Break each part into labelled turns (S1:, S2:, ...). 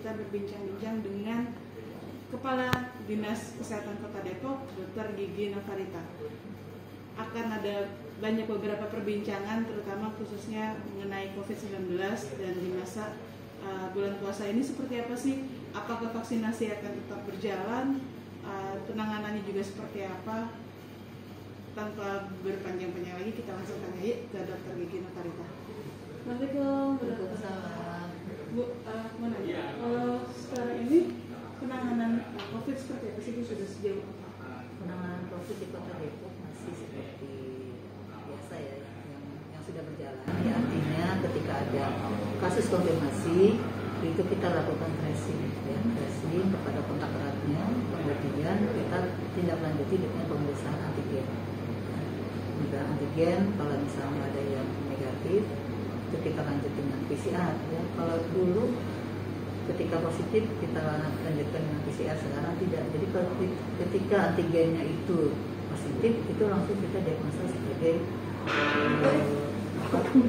S1: kita berbincang-bincang dengan Kepala Dinas Kesehatan Kota Depok, Dr. Gigi Novarita. Akan ada beberapa perbincangan, terutama khususnya mengenai COVID-19 dan di masa bulan puasa ini seperti apa sih? Apakah vaksinasi akan tetap berjalan? Penanganannya juga seperti apa? Tanpa berpanjang-panjang lagi, kita langsung tanya ke Dr. Gigi Novarita. Assalamualaikum.
S2: Waalaikumsalam.
S1: Bu, mau nanya, kalau sekarang ini penanganan COVID seperti apa sih? Sudah sejauh apa?
S2: Penanganan COVID di Kota Depok masih seperti biasa ya, yang sudah berjalan. Ya, artinya ketika ada kasus konfirmasi itu kita lakukan tracing, ya, tracing kepada kontak eratnya, kemudian kita tindak lanjuti dengan pemeriksaan antigen. Pemeriksaan antigen, kalau misalnya ada yang negatif, itu kita lanjut dengan PCR. Ya. Kalau dulu ketika positif kita lanjutkan dengan PCR, sekarang tidak. Jadi ketika antigennya itu positif, itu langsung kita diagnosa sebagai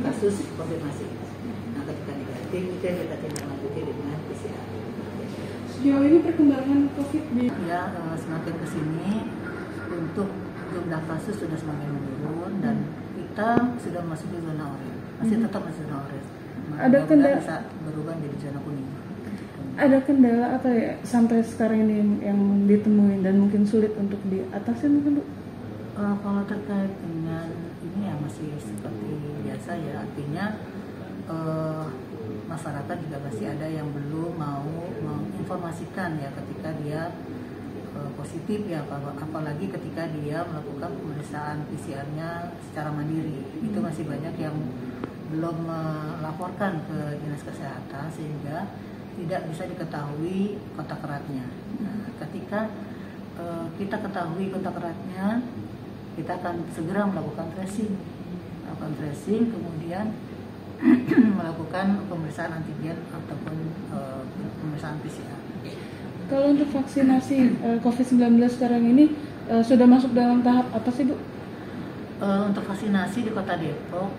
S2: kasus konfirmasi. Nah, ketika negatif itu kita tindak lanjuti dengan PCR.
S1: Sejauh ini perkembangan COVID di
S2: semakin kesini untuk jumlah kasus sudah semakin menurun dan kita sudah masuk di zona oranye. Masih tetap masih zona oranye.
S1: Ada kendala
S2: bisa berubah menjadi zona kuning.
S1: Ada kendala apa ya sampai sekarang ini yang ditemuin dan mungkin sulit untuk diatasi mungkin, Bu?
S2: Kalau terkait dengan ini ya masih seperti biasa ya, artinya masyarakat juga masih ada yang belum mau menginformasikan ya ketika dia positif ya, apalagi ketika dia melakukan pemeriksaan PCR-nya secara mandiri. Itu masih banyak yang belum melaporkan ke Dinas Kesehatan sehingga tidak bisa diketahui kontak eratnya. Nah, ketika kita ketahui kontak eratnya, kita akan segera melakukan tracing, kemudian melakukan pemeriksaan antigen ataupun pemeriksaan PCR.
S1: Kalau untuk vaksinasi COVID-19 sekarang ini sudah masuk dalam tahap apa sih, Bu?
S2: Untuk vaksinasi di Kota Depok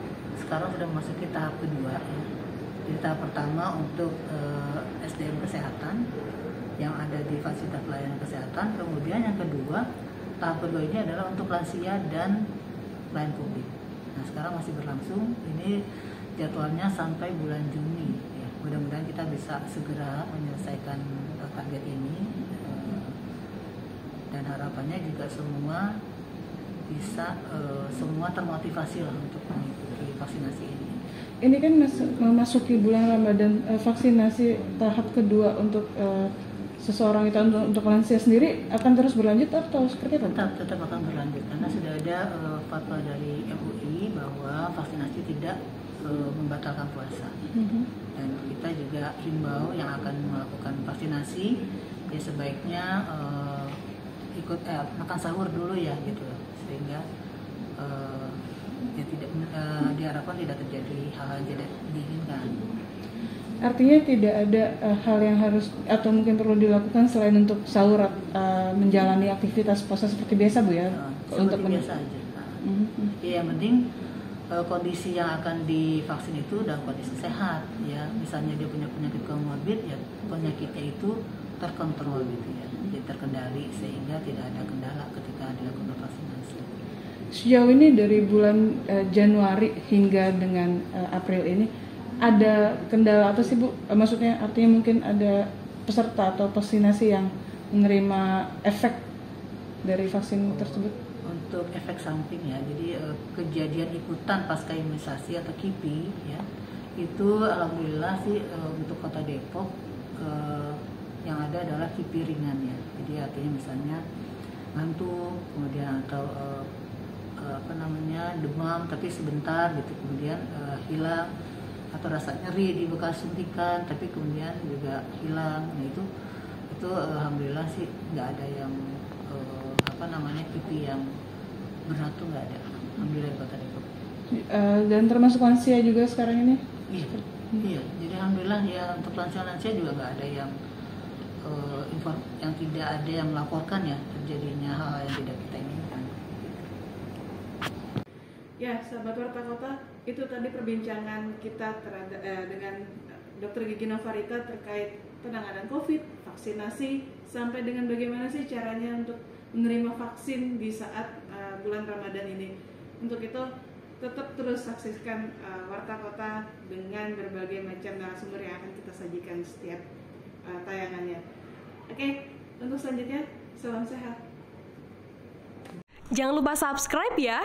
S2: sekarang sudah memasuki tahap kedua ya. Jadi tahap pertama untuk SDM kesehatan yang ada di fasilitas pelayanan kesehatan, kemudian yang kedua, tahap kedua ini adalah untuk lansia dan pelayan publik. Nah, sekarang masih berlangsung, ini jadwalnya sampai bulan Juni ya. Mudah-mudahan kita bisa segera menyelesaikan target ini dan harapannya juga semua bisa semua termotivasi lah untuk mengikuti vaksinasi ini.
S1: Ini kan memasuki bulan Ramadan, vaksinasi tahap kedua untuk seseorang itu untuk lansia sendiri akan terus berlanjut atau seperti apa?
S2: Tetap akan berlanjut karena sudah ada fatwa dari MUI bahwa vaksinasi tidak membatalkan puasa. Dan kita juga himbau yang akan melakukan vaksinasi ya sebaiknya ikut makan sahur dulu ya gitu, sehingga ya tidak diharapkan tidak terjadi hal yang tidak diinginkan.
S1: Artinya tidak ada hal yang harus atau mungkin perlu dilakukan selain untuk sahur, menjalani aktivitas puasa seperti biasa, Bu ya?
S2: Seperti biasa aja. Ya, yang penting kondisi yang akan divaksin itu dalam kondisi sehat ya. Misalnya dia punya penyakit komorbid ya, penyakitnya itu terkontrol gitu ya, jadi terkendali sehingga tidak ada kendala ketika dilakukan vaksinasi.
S1: Sejauh ini dari bulan Januari hingga dengan April ini ada kendala apa sih, Bu? Maksudnya artinya mungkin ada peserta atau vaksinasi yang menerima efek dari vaksin tersebut?
S2: Untuk efek samping ya, jadi kejadian ikutan pasca imunisasi atau KIPI ya, itu alhamdulillah sih untuk Kota Depok yang ada adalah KIPI ringan ya. Jadi artinya misalnya ngantuk, kemudian atau demam tapi sebentar gitu, kemudian hilang, atau rasa nyeri di bekas suntikan tapi kemudian juga hilang. Nah itu alhamdulillah sih nggak ada yang KIPI yang berat tuh nggak ada, alhamdulillah Kota Depok.
S1: Dan termasuk lansia juga sekarang ini?
S2: Iya, jadi alhamdulillah ya untuk lansia juga nggak ada yang tidak ada yang melaporkan ya terjadinya hal yang tidak kita inginkan.
S1: Ya, sahabat Warta Kota, itu tadi perbincangan kita dengan Dr. Gigi Novarita terkait penanganan COVID, vaksinasi, sampai dengan bagaimana sih caranya untuk menerima vaksin di saat bulan Ramadan ini. Untuk itu tetap terus saksikan Warta Kota dengan berbagai macam narasumber yang akan kita sajikan setiap tayangannya. Oke, untuk selanjutnya, salam sehat.
S3: Jangan lupa subscribe ya.